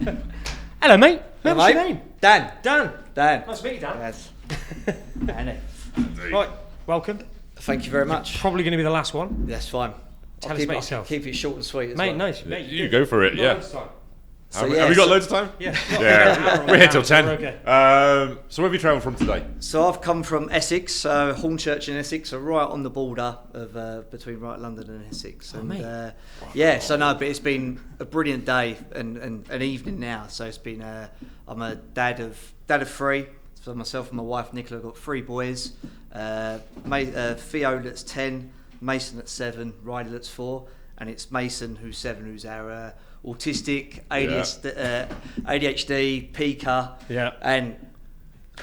Hello, mate. Hello, What's your mate. name? Dan. Dan. Dan. Nice to meet you, Dan. Yes. Annie. Right, welcome. Thank you very much. Probably going to be the last one. That's fine. Tell us I'll about yourself. keep it short and sweet as Mate, well. nice. Mate, You go for it, yeah. So, Have we got so- loads of time? Yeah. Yeah, we're here till 10. We're okay. So where have you travelled from today? So I've come from Essex, Hornchurch in Essex, so right on the border of between right London and Essex. And mate. but it's been a brilliant day and an evening now. So it's been I'm a dad of three. So myself and my wife Nicola have got three boys. Theo that's 10, Mason that's 7, Riley that's 4, and it's Mason who's 7, who's our autistic, ADHD, PICA, and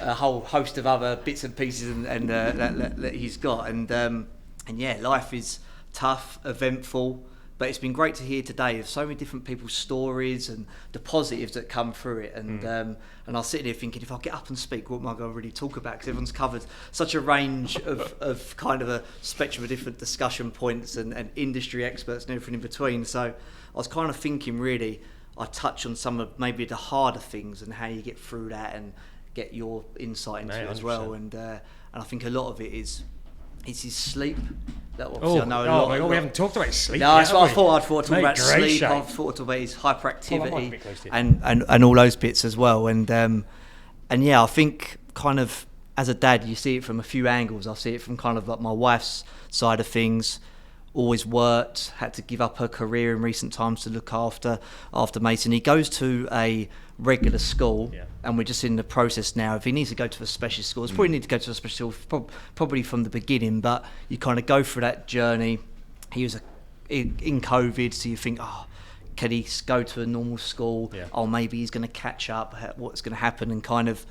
a whole host of other bits and pieces and that he's got. And yeah, life is tough, eventful, but it's been great to hear today of so many different people's stories and the positives that come through it. And I was sitting here thinking, if I get up and speak, what am I going to really talk about? Because everyone's covered such a range of kind of a spectrum of different discussion points and industry experts and everything in between. So I was kind of thinking, really, I touch on some of maybe the harder things and how you get through that and get your insight into it as well. And I think a lot of it is his sleep. That obviously I know a lot. My God, we haven't talked about sleep. No, that's what I thought. I'd talk about sleep. Shape. I thought I'd talk about his hyperactivity close to you. and all those bits as well. And yeah, I think kind of as a dad, you see it from a few angles. I see it from kind of like my wife's side of things. Always worked, had to give up her career in recent times to look after Mason. He goes to a regular school, and we're just in the process now. If he needs to go to a special school, it's probably need to go to a special school probably from the beginning, but you kind of go through that journey. He was in COVID, so you think, can he go to a normal school? Maybe he's going to catch up, what's going to happen? And kind of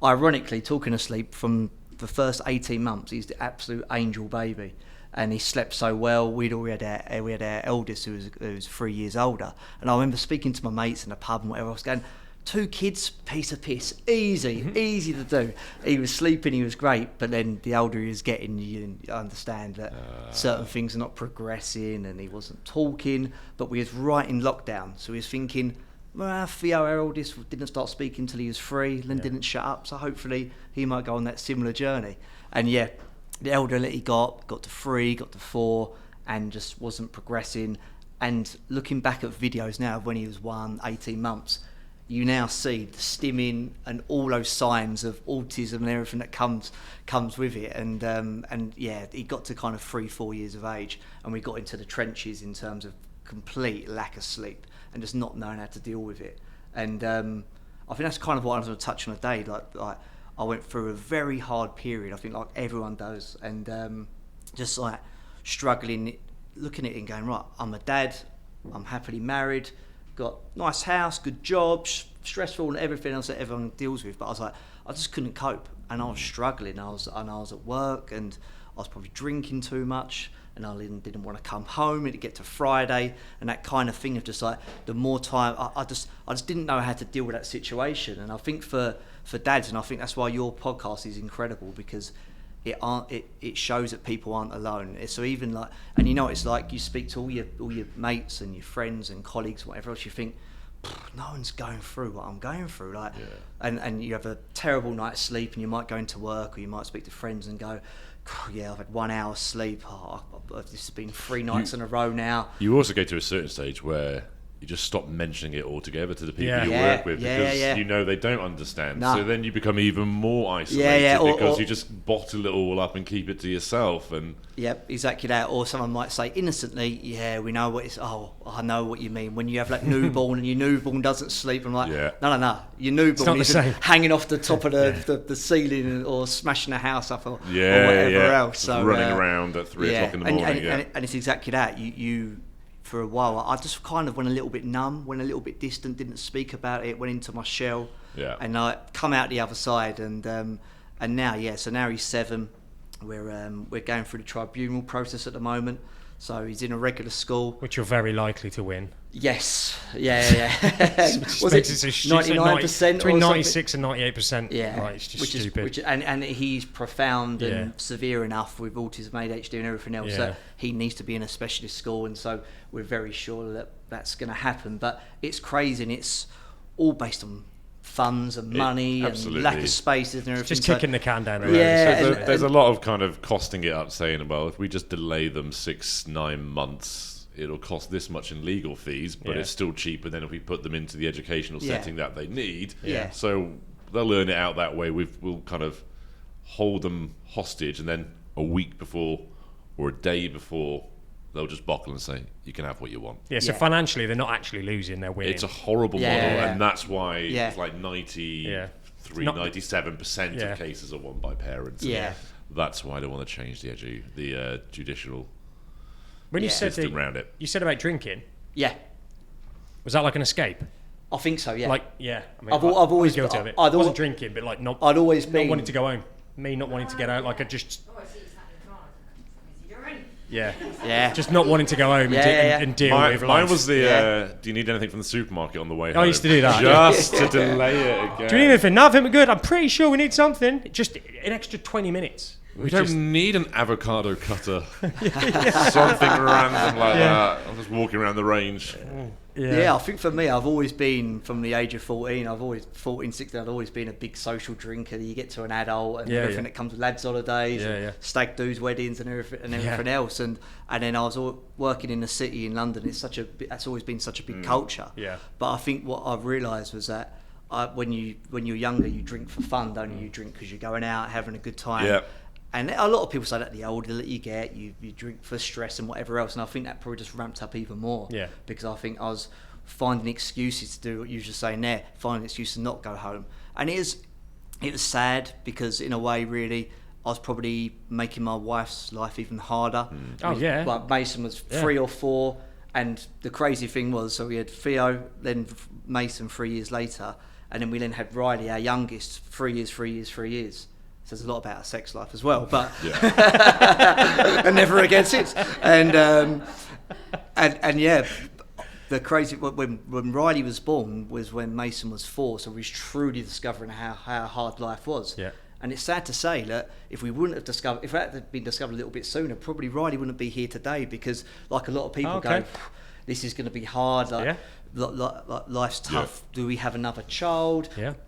ironically, talking of sleep, from the first 18 months, he's the absolute angel baby. And he slept so well. We had our eldest who was 3 years older, and I remember speaking to my mates in the pub and whatever. I was going, 2 kids, piece of piss, easy to do. He was sleeping, he was great, but then the older he was getting, you understand that certain things are not progressing, and he wasn't talking. But we was right in lockdown, so he was thinking, Theo, our eldest, didn't start speaking till he was 3, then didn't shut up. So hopefully he might go on that similar journey. And yeah. The elder he got to 3, got to 4, and just wasn't progressing. And looking back at videos now of when he was 18 months, you now see the stimming and all those signs of autism and everything that comes with it. And yeah, he got to kind of 3-4 years of age, and we got into the trenches in terms of complete lack of sleep and just not knowing how to deal with it. And I think that's kind of what I was going to touch on today, like I went through a very hard period, I think like everyone does, and just like struggling, looking at it and going, right, I'm a dad, I'm happily married, got nice house, good job, stressful and everything else that everyone deals with, but I was like, I just couldn't cope, and I was struggling. I was at work, and I was probably drinking too much, and I didn't want to come home and get to Friday, and that kind of thing of just like the more time, I just didn't know how to deal with that situation. And I think for dads, and I think that's why your podcast is incredible, because it shows that people aren't alone. So even like, and you know, it's like you speak to all your mates and your friends and colleagues, whatever else, you think, no one's going through what I'm going through, like, and you have a terrible night's sleep, and you might go into work, or you might speak to friends and go, I've had 1 hour's sleep. This has been 3 nights in a row now. You also get to a certain stage where you just stop mentioning it altogether to the people you work with, because you know they don't understand. No. So then you become even more isolated because you just bottle it all up and keep it to yourself. And yep, exactly that. Or someone might say innocently, we know what it's. I know what you mean. When you have like newborn and your newborn doesn't sleep, I'm like, no, your newborn isn't hanging off the top of the ceiling or smashing the house up or whatever else. So running around at 3 o'clock in the morning. And it's exactly that. You for a while, I just kind of went a little bit numb, went a little bit distant, didn't speak about it, went into my shell, and I come out the other side, and now, so now he's 7. We're going through the tribunal process at the moment, so he's in a regular school, which you're very likely to win. Yes, Was it 99% between 96 and 98%? Yeah, right, it's just stupid. And he's profound and severe enough with autism, ADHD, and everything else that he needs to be in a specialist school, and so we're very sure that that's going to happen. But it's crazy, and it's all based on funds and money and lack of spaces and everything. Just kicking the can down the road. Yeah, so there's a lot of kind of costing it up, saying, well, if we just delay them 6-9 months, it'll cost this much in legal fees, but it's still cheaper than if we put them into the educational setting that they need. So they'll learn it out that way. We'll kind of hold them hostage, and then a week before or a day before, they'll just buckle and say, you can have what you want. So financially, they're not actually losing, they're winning. It's a horrible model, and that's why it's like 97% of cases are won by parents. That's why they want to change the judicial when you system around it. You said about drinking. Yeah. Was that like an escape? I think so, yeah. Like, yeah. I mean, I've always guilty of it. I wasn't drinking, but like not. I'd always been not wanting to go home. Me not wanting to get out. Like I just. Yeah. Just not wanting to go home and deal with life. Mine was the, do you need anything from the supermarket on the way home? I used to do that. Just to delay it again. Do you need anything? Nothing, we're good. I'm pretty sure we need something. Just an extra 20 minutes. We don't need an avocado cutter. Something random like that. I'm just walking around the range. Yeah, I think for me, I've always been, from the age of 14, 16, I've always been a big social drinker. You get to an adult and everything that comes with lads' holidays, and stag do's, weddings and everything else. And then I was working in the city in London. That's always been such a big culture. Yeah. But I think what I've realised was that when you're younger, you drink for fun, don't you? You drink because you're going out, having a good time. Yeah. And a lot of people say that the older that you get, you drink for stress and whatever else. And I think that probably just ramped up even more. Yeah. Because I think I was finding excuses to do what you were just saying there, finding excuses to not go home. And it was sad because in a way, really, I was probably making my wife's life even harder. Oh, yeah. Like Mason was 3 or 4. And the crazy thing was, so we had Theo, then Mason 3 years later. And then we then had Riley, our youngest, 3 years. Says a lot about our sex life as well, but and never against it. And yeah, the crazy when Riley was born was when Mason was 4, so we was truly discovering how hard life was. Yeah. And it's sad to say that if that had been discovered a little bit sooner, probably Riley wouldn't be here today, because like a lot of people go, this is going to be hard. Like life's tough. Do we have another child?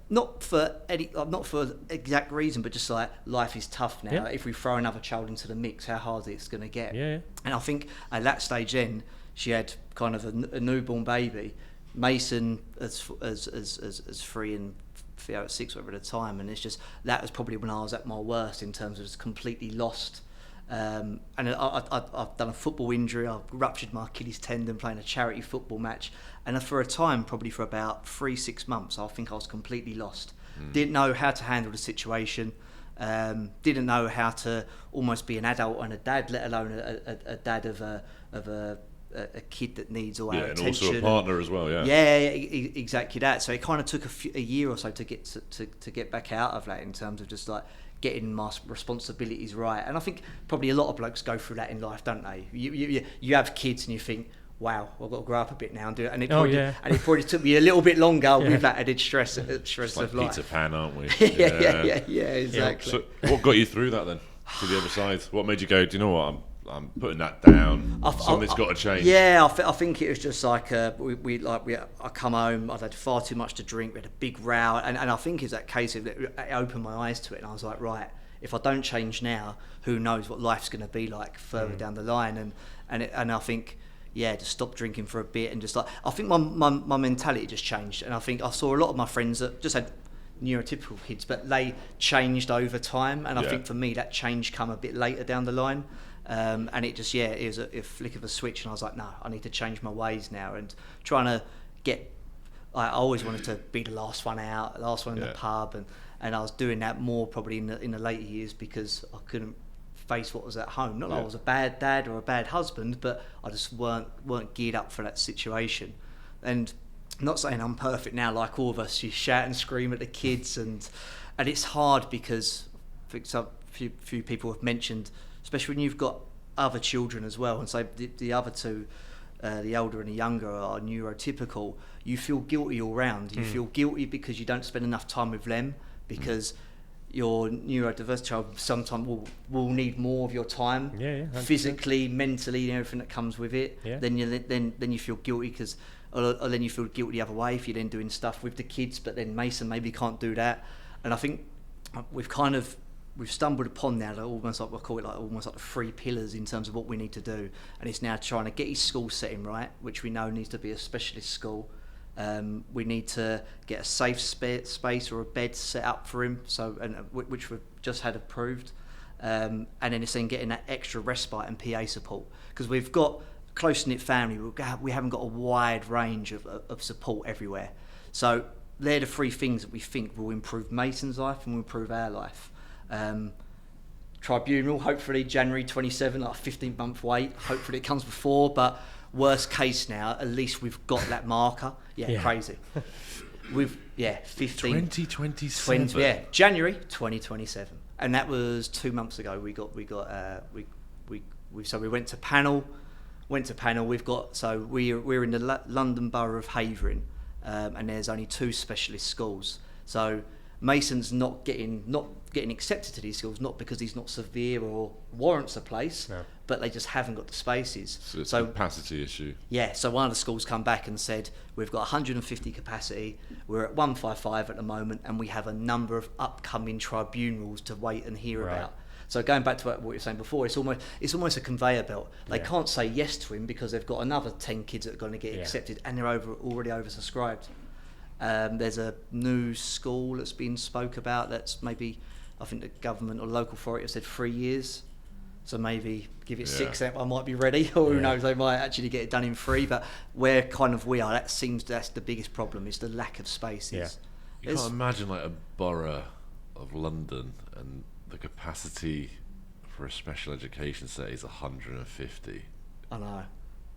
Not for exact reason, but just like life is tough now. If we throw another child into the mix, how hard it's going to get. And I think at that stage then she had kind of a newborn baby, Mason as 3 and Theo at 6 over the time, and it's just that was probably when I was at my worst in terms of just completely lost. And I've done a football injury. I ruptured my Achilles tendon playing a charity football match, and for a time, probably for about 3-6 months, I think I was completely lost. Didn't know how to handle the situation. Didn't know how to almost be an adult and a dad, let alone a dad of a kid that needs all our attention. And also a partner as well. Exactly that. So it kind of took a year or so to get back out of that, in terms of just like getting my responsibilities right. And I think probably a lot of blokes go through that in life, don't they? You have kids and you think, wow, I've got to grow up a bit now and do it. And it probably took me a little bit longer with that added stress like of life. Peter Pan, aren't we? Yeah, exactly. So what got you through that then, to the other side? What made you go, do you know what, I'm putting that down, something's got to change? Yeah, I think it was just like I come home, I'd had far too much to drink, we had a big row, and I think it's that case of it opened my eyes to it, and I was like, right, if I don't change now, who knows what life's going to be like further down the line. And I think, just stop drinking for a bit, and just like, I think my mentality just changed. And I think I saw a lot of my friends that just had neurotypical kids, but they changed over time, and I think for me that change come a bit later down the line. And it just it was a flick of a switch, and I was like, no, I need to change my ways now, and trying to I always wanted to be the last one out, the last one in the pub, and I was doing that more probably in the later years, because I couldn't face what was at home. Not that I was a bad dad or a bad husband, but I just weren't geared up for that situation. And I'm not saying I'm perfect now, like all of us. You shout and scream at the kids, and it's hard because I think a few people have mentioned, especially when you've got other children as well, and so the other two, the older and the younger, are neurotypical, you feel guilty all round. You feel guilty because you don't spend enough time with them, because your neurodiverse child sometimes will need more of your time, physically, mentally, and everything that comes with it. Then you feel guilty because or then you feel guilty the other way if you're then doing stuff with the kids, but then Mason maybe can't do that. And I think we've stumbled upon now almost like, I call it like almost like the 3 pillars in terms of what we need to do, and it's now trying to get his school setting right, which we know needs to be a specialist school. We need to get a safe space or a bed set up for him, which we've just had approved, and then it's then getting that extra respite and PA support, because we've got a close-knit family. We haven't got a wide range of support everywhere. So they're the 3 things that we think will improve Mason's life and will improve our life. Tribunal, hopefully January 27, like a 15-month wait. Hopefully it comes before, but worst case now, at least we've got that marker. Yeah. Crazy. 15. 2027. January 2027, and that was 2 months ago. So we went to panel. We're in the London Borough of Havering, and there's only 2 specialist schools. So Mason's not getting accepted to these schools, not because he's not severe or warrants a place, but they just haven't got the spaces. So it's a capacity issue. Yeah, so one of the schools come back and said, we've got 150 capacity, we're at 155 at the moment, and we have a number of upcoming tribunals to wait and hear about. So going back to what you were saying before, it's almost a conveyor belt. They can't say yes to him because they've got another 10 kids that are going to get accepted, and they're already oversubscribed. There's a new school that's been spoke about that's maybe, I think the government or local authority have said 3 years. So maybe give it 6, I might be ready, or who knows, they might actually get it done in 3. But where kind of we are, that's the biggest problem, is the lack of spaces. Yeah. You can't imagine like a borough of London and the capacity for a special education set is 150. I know.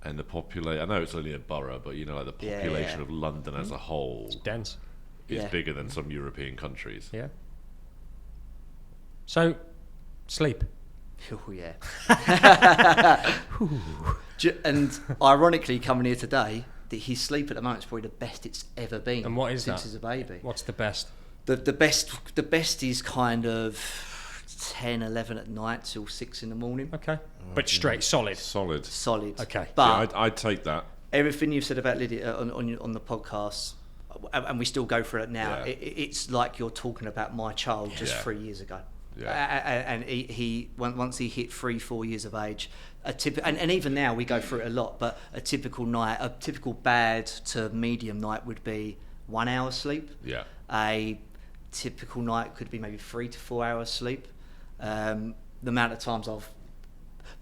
And the population, I know it's only a borough, but like the population of London as a whole, It's dense. is bigger than some European countries. Yeah. So, sleep. Oh yeah. And ironically, coming here today, his sleep at the moment is probably the best it's ever been. And what is since that? he's a baby? What's the best? The best is kind of 10, 11 at night till 6 in the morning. Okay. But straight, solid. Solid. Okay. But I'd take that. Everything you've said about Lydia on the podcast, and we still go through it now, it's like you're talking about my child just 3 years ago. Yeah. And he once he hit 3-4 years of age, and even now we go through it a lot, but a typical bad to medium night would be 1 hour sleep. Yeah. A typical night could be maybe 3 to 4 hours sleep. The amount of times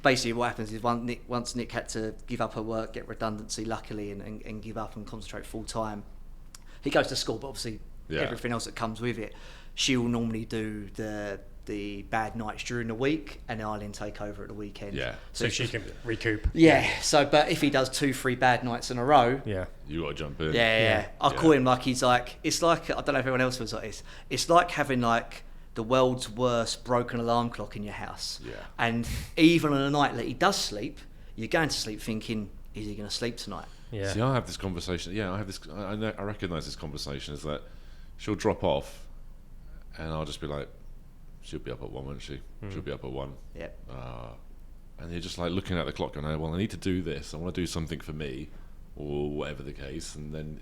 basically what happens is once Nick had to give up her work, get redundancy luckily, and give up and concentrate full time, he goes to school, but obviously everything else that comes with it, she will normally do the bad nights during the week, and I'll then take over at the weekend. Yeah. So she can recoup. Yeah. So, but if he does 2-3 bad nights in a row, you got to jump in. Yeah. I call him like it's like I don't know if everyone else feels like this. It's like having like the world's worst broken alarm clock in your house. Yeah. And even on a night that he does sleep, you're going to sleep thinking, is he going to sleep tonight? Yeah. See, I have this conversation. Yeah, I recognise this conversation is that she'll drop off, and I'll just be like, she'll be up at 1, won't she? She'll be up at 1. Yep. And you're just like looking at the clock going, well, I need to do this. I want to do something for me, or whatever the case. And then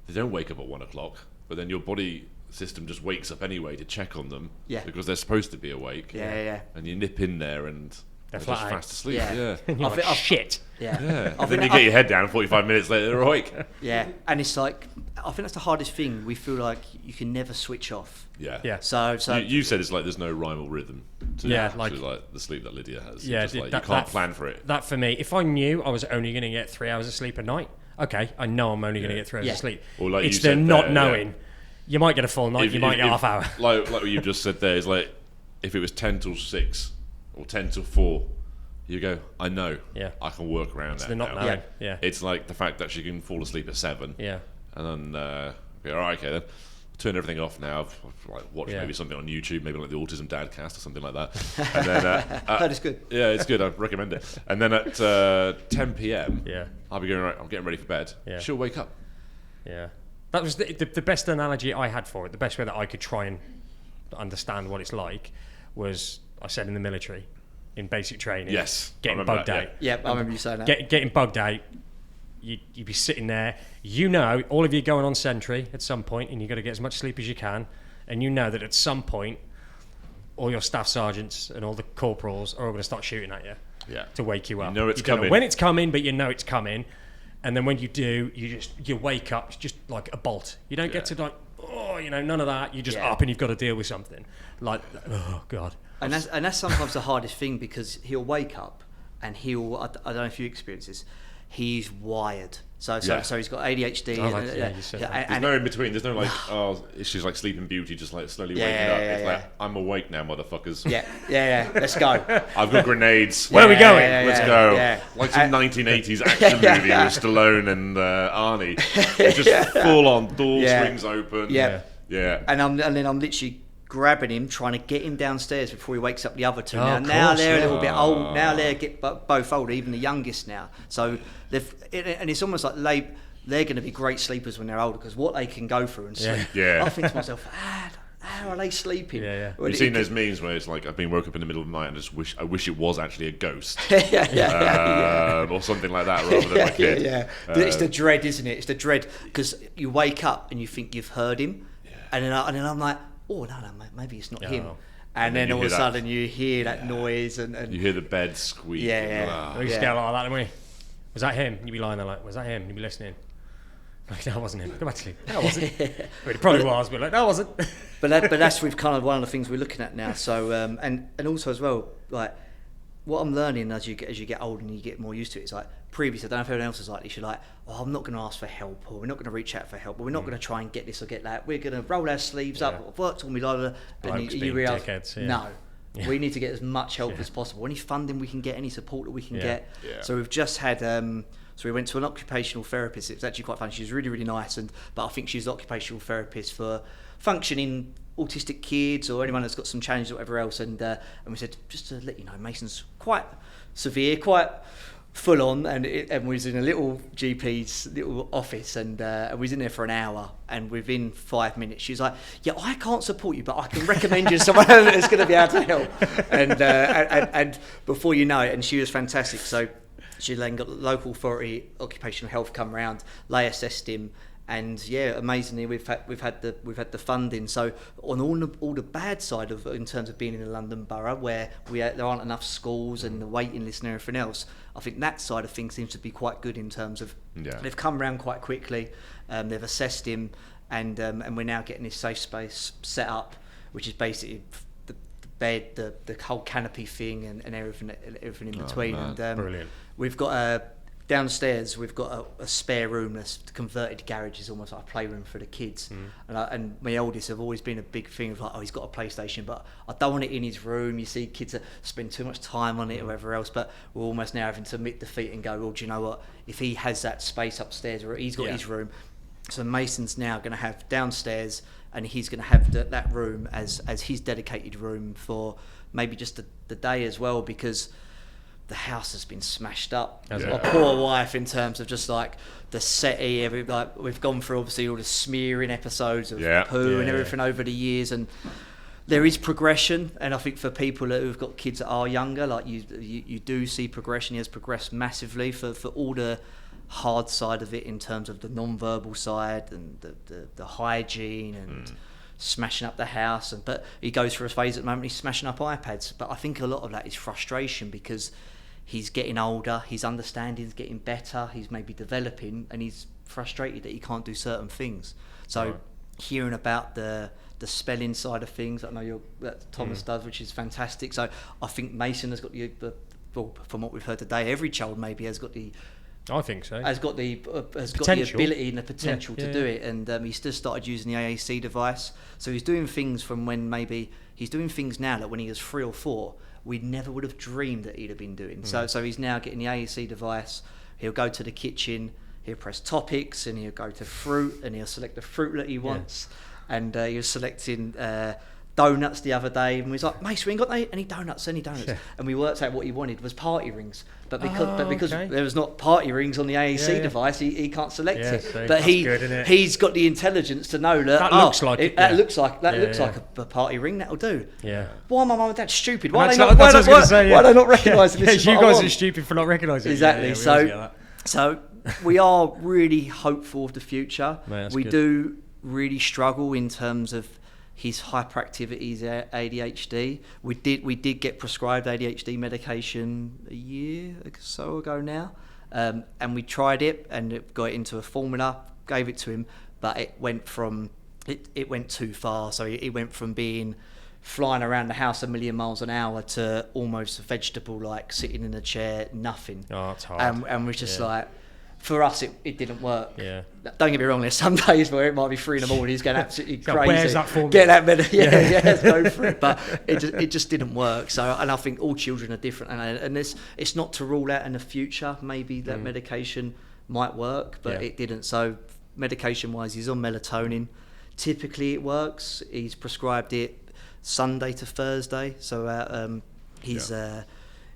they don't wake up at 1 o'clock, but then your body system just wakes up anyway to check on them. Yeah. Because they're supposed to be awake. Yeah. And you nip in there and they're just fast asleep. Yeah. Shit. Yeah. And then you get your head down, 45 minutes later, they're awake. Yeah. And it's like, I think that's the hardest thing. We feel like you can never switch off. Yeah. So you said it's like there's no rhyme or rhythm to like the sleep that Lydia has. Yeah, just like, you can't plan for it. That for me, if I knew I was only going to get 3 hours of sleep a night, okay, I know I'm only going to get 3 hours of sleep. Or like it's you said the not there, knowing. You might get a full night, you might get half hour. Like what you just said there is like, if it was 10 till 6 or 10 till 4, you go, I know. Yeah. I can work around it's that the not now. knowing. Yeah. It's like the fact that she can fall asleep at 7. Yeah. And then, all right, okay then. Turn everything off now. Like watch maybe something on YouTube, maybe like the Autism Dadcast or something like that. And then that is good. Yeah, it's good. I recommend it. And then at 10 p.m, I'll be going right. I'm getting ready for bed. Yeah. She'll wake up. Yeah, that was the best analogy I had for it. The best way that I could try and understand what it's like was I said in the military, in basic training. Yes, getting bugged out. Yeah, I remember you saying that. Getting bugged out. you'd be sitting there, all of you going on sentry at some point, and you've got to get as much sleep as you can, and you know that at some point all your staff sergeants and all the corporals are all going to start shooting at you to wake you up. You know it's coming. Don't know when it's coming, but you know it's coming. And then when you do, you wake up just like a bolt. You don't get to like, none of that. You're just up and you've got to deal with something. Like, oh, God. And that's sometimes the hardest thing, because he'll wake up and I don't know if you experience this, he's wired. So he's got ADHD. There's no in between. There's no like, she's like Sleeping Beauty, just like slowly waking up. It's like, I'm awake now, motherfuckers. Yeah. Let's go. I've got grenades. Where are we going? Let's go. Like some 1980s action movie with Stallone and Arnie. It's just full on, door swings open. Yeah. And then I'm literally grabbing him, trying to get him downstairs before he wakes up the other two. Now they're a little bit old. Now they're both older, even the youngest now. So and it's almost like they're going to be great sleepers when they're older, because what they can go through and sleep. I think to myself, how are they sleeping? You've seen those memes where it's like, I've been woke up in the middle of the night and I wish it was actually a ghost. Or something like that, rather than my kid. It's the dread, isn't it? It's the dread, because you wake up and you think you've heard him, and then I'm like, oh no, maybe it's not him. And then all of a sudden you hear that noise and you hear the bed squeak. We used to get a lot of that, didn't we? Was that him? You'd be lying there like, was that him? You'd be listening. Like, no, it wasn't him. Go back to sleep. No, it wasn't. But it probably was, but like, no, it wasn't. but that's with kind of one of the things we're looking at now. So and also as well, like, what I'm learning as you get older and you get more used to it, it's like, previously, I don't know if everyone else is like this, you're like, I'm not going to ask for help, or we're not going to reach out for help, or we're not going to try and get this or get that. We're going to roll our sleeves up. I've worked on me, and you realise, no. We need to get as much help as possible. Any funding we can get, any support that we can get. So we've just had, so we went to an occupational therapist. It was actually quite fun. She was really, really nice, but I think she's an occupational therapist for functioning autistic kids or anyone that's got some challenges or whatever else. And we said, just to let you know, Mason's quite severe, quite full on, and we was in a little GP's little office, and we was in there for an hour, and within 5 minutes she's like, I can't support you, but I can recommend you to someone that's going to be able to help. And before you know it, and she was fantastic. So she then got local authority occupational health come around, they assessed him, and amazingly we've had the funding. So on all the bad side of, in terms of being in the London Borough, where there aren't enough schools and the waiting list and everything else, I think that side of things seems to be quite good in terms of they've come around quite quickly, they've assessed him, and we're now getting this safe space set up, which is basically the bed, the whole canopy thing, and everything in between. And brilliant. We've got downstairs, we've got a spare room that's converted to garage. Is almost like a playroom for the kids. And my eldest have always been a big thing of like, he's got a PlayStation, but I don't want it in his room. You see kids that spend too much time on it or whatever else, but we're almost now having to admit defeat and go, well, do you know what, if he has that space upstairs, or he's got his room, so Mason's now going to have downstairs, and he's going to have that room as his dedicated room for maybe just the day as well, because the house has been smashed up. My poor wife, in terms of just like the settee, we've gone through obviously all the smearing episodes of poo and everything over the years, and there is progression. And I think for people who've got kids that are younger, like you do see progression. He has progressed massively for all the hard side of it, in terms of the non-verbal side and the hygiene and smashing up the house. But he goes through a phase at the moment, he's smashing up iPads. But I think a lot of that is frustration, because he's getting older, his understanding's getting better, he's maybe developing, and he's frustrated that he can't do certain things. So hearing about the spelling side of things, I know that Thomas does, which is fantastic. So I think Mason has got well, from what we've heard today, every child maybe has got the, I think so, has got the ability and the potential to do it. And he's just started using the AAC device. So he's doing things from when maybe he's doing things now that when he was 3 or 4, we never would have dreamed that he'd have been doing. So he's now getting the AAC device. He'll go to the kitchen, he'll press topics, and he'll go to fruit, and he'll select the fruit that he wants. And he was selecting donuts the other day, and we was like, Mace, we ain't got any donuts. And we worked out what he wanted was party rings, but because there was not party rings on the AAC device, he can't select it. So but he's got the intelligence to know that looks like a party ring. That'll do. Why are my mum and dad stupid? Why are they not recognising this? You guys are stupid for not recognising it. Exactly. So we are really hopeful of the future. Man, we good. do really struggle in terms of his hyperactivity, his ADHD. We did get prescribed ADHD medication a year or so ago now, and we tried it and it got it into a formula, gave it to him, but it went too far. So it went from being flying around the house a million miles an hour to almost a vegetable, like sitting in a chair, nothing. Oh, it's hard. And we're just like, for us, it didn't work. Yeah. Don't get me wrong, there's some days where it might be 3 a.m, he's going absolutely crazy. Where's that formula? Get that let's go for it. But it just didn't work. So, and I think all children are different, and it's not to rule out in the future maybe that medication might work, but it didn't. So medication-wise, he's on melatonin. Typically, it works. He's prescribed it Sunday to Thursday. So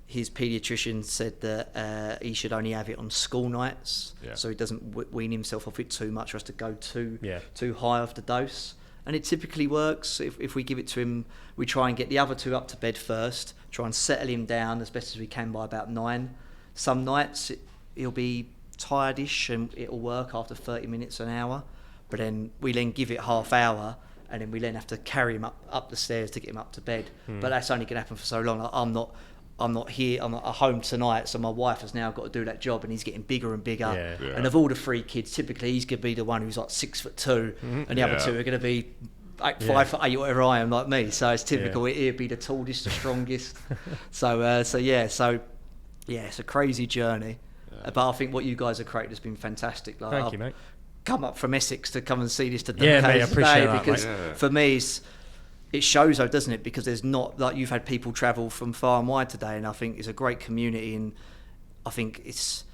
his paediatrician said that he should only have it on school nights, so he doesn't wean himself off it too much or has to go too high off the dose. And it typically works. If we give it to him, we try and get the other 2 up to bed first, try and settle him down as best as we can by about 9. Some nights he'll be tired-ish and it'll work after 30 minutes, an hour, but then we give it half hour, and then we then have to carry him up the stairs to get him up to bed. But that's only going to happen for so long. I'm not here, I'm not at home tonight, so my wife has now got to do that job, and he's getting bigger and bigger. And of all the 3 kids, typically he's going to be the one who's like 6'2", and the other 2 are going to be 5'8", whatever I am, like me. So it's typical. He'd be the tallest, the strongest. So it's a crazy journey. But I think what you guys have created has been fantastic. Like, Thank you, mate. Come up from Essex to come and see this today. Yeah, mate, I appreciate that, because mate. for me, it shows though, doesn't it? Because there's not, like, you've had people travel from far and wide today, and I think it's a great community, and I think it's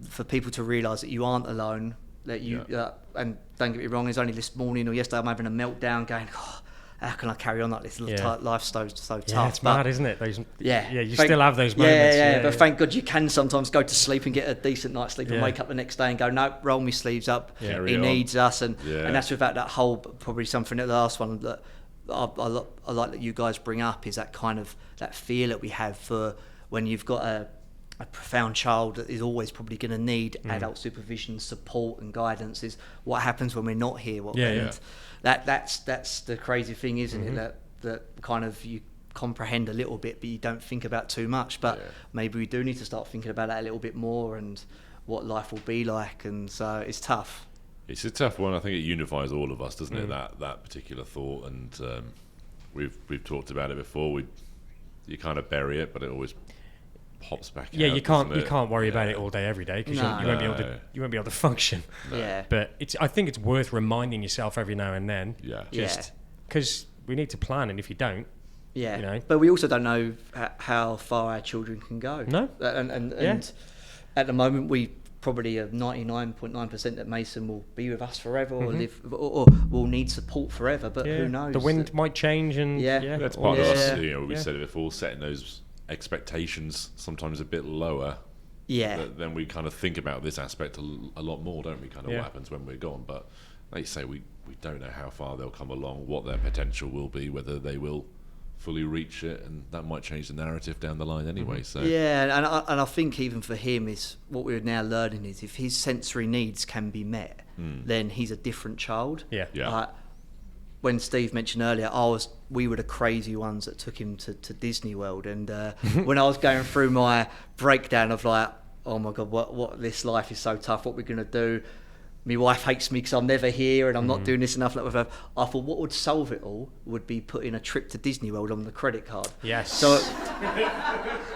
for people to realise that you aren't alone. That you and don't get me wrong, it's only this morning or yesterday I'm having a meltdown, going, how can I carry on like this? Life's so tough. Yeah, it's mad, isn't it? You Thank, still have those moments. But thank God you can sometimes go to sleep and get a decent night's sleep and wake up the next day and go, no, roll my sleeves up. He needs us, and that's without that whole, probably something that the last one that I like that you guys bring up is that kind of that fear that we have for when you've got a profound child that is always probably going to need adult supervision, support and guidance. Is what happens when we're not here. That's the crazy thing, isn't it? That kind of you comprehend a little bit, but you don't think about too much. But maybe we do need to start thinking about that a little bit more, and what life will be like. And so it's tough. It's a tough one. I think it unifies all of us, doesn't it? That particular thought, and we've talked about it before. You kind of bury it, but it always pops back. Yeah, out, you can't worry about it all day, every day, because you won't be able to function. Yeah, but I think it's worth reminding yourself every now and then. Just because we need to plan, and if you don't, but we also don't know how far our children can go. No, and at the moment we probably have 99.9% that Mason will be with us forever, or live, or will need support forever. But who knows? The wind might change, and that's part of us. We said it before, setting those expectations sometimes a bit lower. Then we kind of think about this aspect a lot more, don't we? Kind of what happens when we're gone. But like you say, we don't know how far they'll come along, what their potential will be, whether they will fully reach it, and that might change the narrative down the line anyway. So and I think even for him, is what we're now learning is if his sensory needs can be met, then he's a different child. When Steve mentioned earlier, we were the crazy ones that took him to Disney World, and when I was going through my breakdown of like, oh my God, what this life is so tough, what we're going to do. My wife hates me because I'm never here and I'm not doing this enough. With her. I thought what would solve it all would be putting a trip to Disney World on the credit card. Yes. So,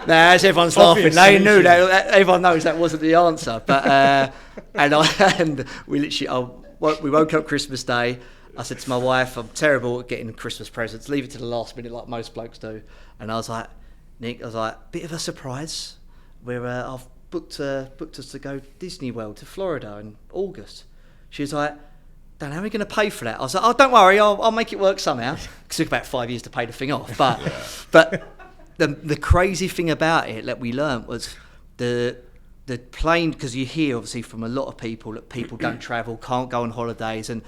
as everyone's laughing, they knew that. Everyone knows that wasn't the answer. But and we literally, we woke up Christmas Day. I said to my wife, I'm terrible at getting Christmas presents. Leave it to the last minute like most blokes do. And I was like, Nick, bit of a surprise. I've booked us to go Disney World to Florida in August. She was like, Dan, how are we going to pay for that? I was like, oh, don't worry, I'll make it work somehow. It took about 5 years to pay the thing off. But the crazy thing about it that we learnt was the plane, because you hear obviously from a lot of people that people don't travel, can't go on holidays, and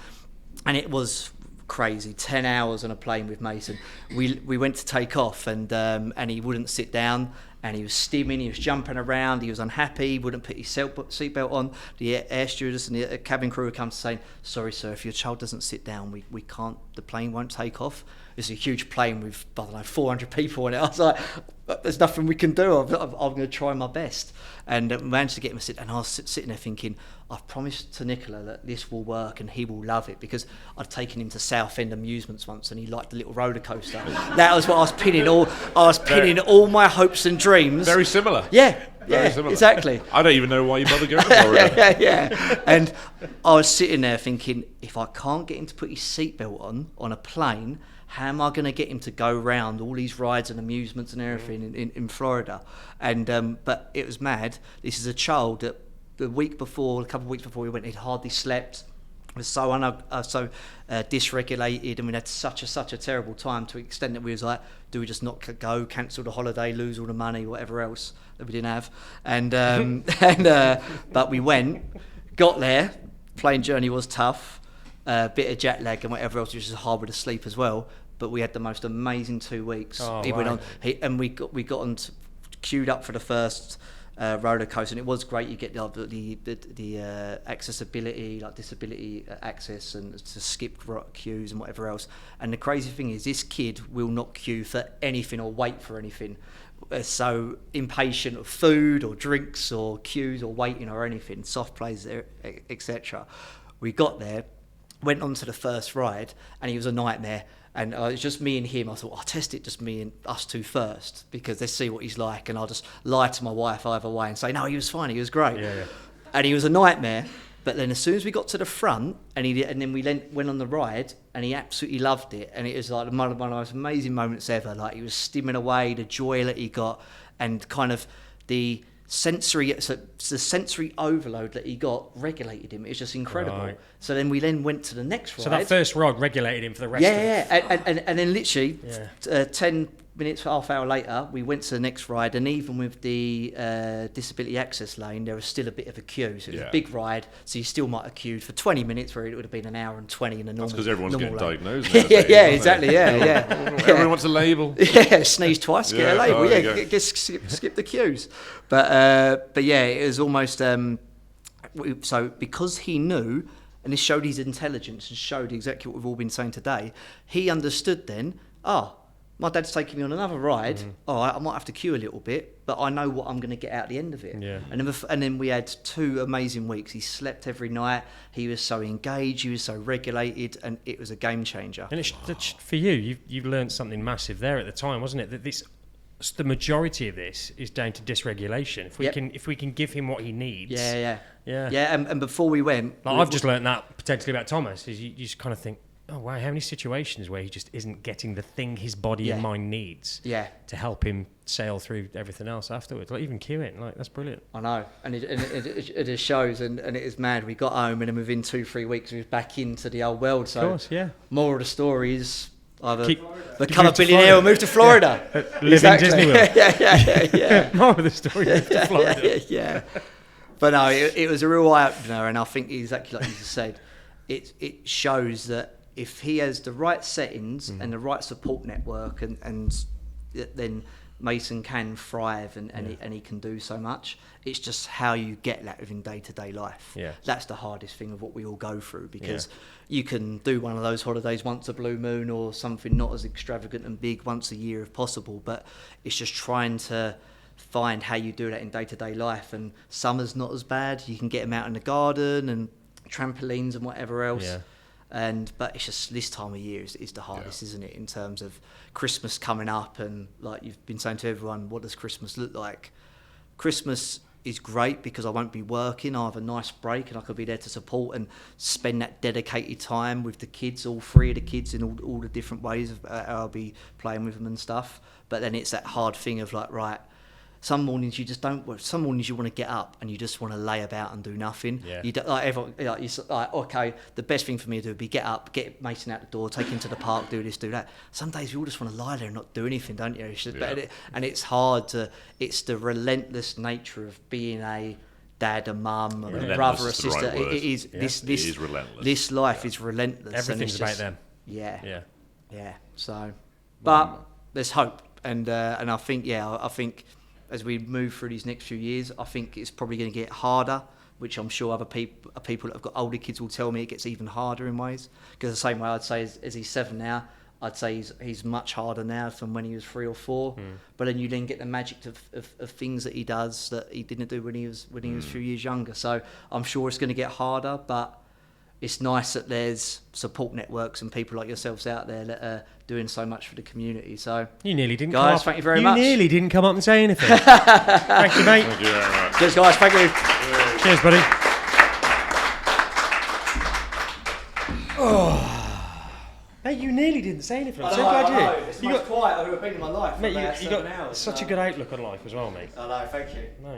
it was crazy. 10 hours on a plane with Mason. We went to take off, and he wouldn't sit down. and he was stimming, he was jumping around, he was unhappy, wouldn't put his seatbelt on. The air stewardess and the cabin crew would come to say, sorry sir, if your child doesn't sit down, we can't, the plane won't take off. It's a huge plane with, I don't know, 400 people in it. I was like, there's nothing we can do. I'm going to try my best. And managed to get him to sit. And I was sitting there thinking, I've promised to Nicola that this will work and he will love it, because I'd taken him to Southend Amusements once and he liked the little roller coaster. That was what I was pinning all my hopes and dreams. Very similar. Yeah. Very Yeah, similar. exactly. I don't even know why you bother going to Florida. yeah. And I was sitting there thinking, if I can't get him to put his seatbelt on a plane, how am I going to get him to go round all these rides and amusements and everything in Florida? And but it was mad. This is a child that a couple of weeks before we went, he'd hardly slept. Was so dysregulated, and we had such a terrible time, to the extent that we was like, do we just not go, cancel the holiday, lose all the money, whatever else that we didn't have, and but we went, got there. Plane journey was tough, bit of jet lag and whatever else, which was hard with the sleep as well. But we had the most amazing 2 weeks. We got on queued up for the first roller coaster, and it was great. You get the accessibility, like disability access, and to skip queues and whatever else. And the crazy thing is, this kid will not queue for anything or wait for anything. So impatient of food or drinks or queues or waiting or anything, soft plays, etc. We got there, went on to the first ride, and he was a nightmare. And it was just me and him. I thought, I'll test it just me and us two first, because let's see what he's like. And I'll just lie to my wife either way and say, no, he was fine, he was great. Yeah. And he was a nightmare. But then as soon as we got to the front, and then we went on the ride, and he absolutely loved it. And it was like one of the most amazing moments ever. Like, he was stimming away, the joy that he got, and kind of the sensory overload that he got regulated him. It was just incredible. Right. So then we went to the next ride. So that first ride regulated him for the rest of it. And then literally 10 minutes, half hour later, we went to the next ride, and even with the disability access lane, there was still a bit of a queue. So it was a big ride, so you still might have queued for 20 minutes, where it would have been an hour and 20 in a normal. That's because everyone's getting diagnosed. Exactly. Everyone wants a label. Sneeze twice, get a label. Skip the queues. But yeah, it was almost so, because he knew, and this showed his intelligence and showed exactly what we've all been saying today. He understood then, my dad's taking me on another ride. All right, I might have to queue a little bit, but I know what I'm going to get out the end of it. Yeah. And then we had 2 amazing weeks. He slept every night. He was so engaged. He was so regulated, and it was a game changer. And for you've learned something massive there at the time, wasn't it? That the majority of this is down to dysregulation. If we can give him what he needs. Yeah. And before we went, I've just learned that potentially about Thomas. Is you just kind of think, oh wow, how many situations where he just isn't getting the thing his body and mind needs to help him sail through everything else afterwards, like even queuing. Like, that's brilliant. I know, and it just shows, and it is mad. We got home, and then within 2-3 weeks we was back into the old world. So, of course, moral of the story is either become a billionaire or move to Florida. Live in Disney World. Yeah. Moral of the story, move to Florida. Yeah. But no, it was a real eye opener, and I think exactly like you just said, it shows that if he has the right settings and the right support network, and then Mason can thrive, and he can do so much. It's just how you get that within day-to-day life. Yeah. That's the hardest thing of what we all go through, because you can do one of those holidays once a blue moon, or something not as extravagant and big once a year if possible, but it's just trying to find how you do that in day-to-day life. And summer's not as bad. You can get them out in the garden and trampolines and whatever else. But it's just this time of year is the hardest, isn't it, in terms of Christmas coming up, and like you've been saying to everyone, what does Christmas look like? Christmas is great because I won't be working. I have a nice break, and I could be there to support and spend that dedicated time with the kids, all 3 of the kids, in all the different ways of how I'll be playing with them and stuff. But then it's that hard thing of like, right, some mornings you just don't work. Some mornings you want to get up and you just want to lay about and do nothing. Yeah. You don't, like everyone, like, okay, the best thing for me to do would be get up, get Mason out the door, take him to the park, do this, do that. Some days you all just want to lie there and not do anything, don't you? It's just, and it's hard to. It's the relentless nature of being a dad, a mum, a brother, a sister. It is. This is relentless. This life is relentless. Everything's about them. Yeah. So, but there's hope, and I think as we move through these next few years, I think it's probably going to get harder, which I'm sure other people that have got older kids will tell me it gets even harder in ways. Because the same way I'd say as he's 7 now, I'd say he's much harder now than when he was 3 or 4. But then you then get the magic of things that he does that he didn't do when he was a few years younger. So I'm sure it's going to get harder, but it's nice that there's support networks and people like yourselves out there that are doing so much for the community. So you nearly didn't guys, come up. Thank you very much. You nearly didn't come up and say anything. Thank you, mate. Thank you very much. Cheers, guys. Thank you. Cheers, buddy. Oh. Mate, you nearly didn't say anything. I'm so glad you did. It's the most quiet I've ever been in my life. Mate, you got such a good outlook on life as well, mate. I know, thank you.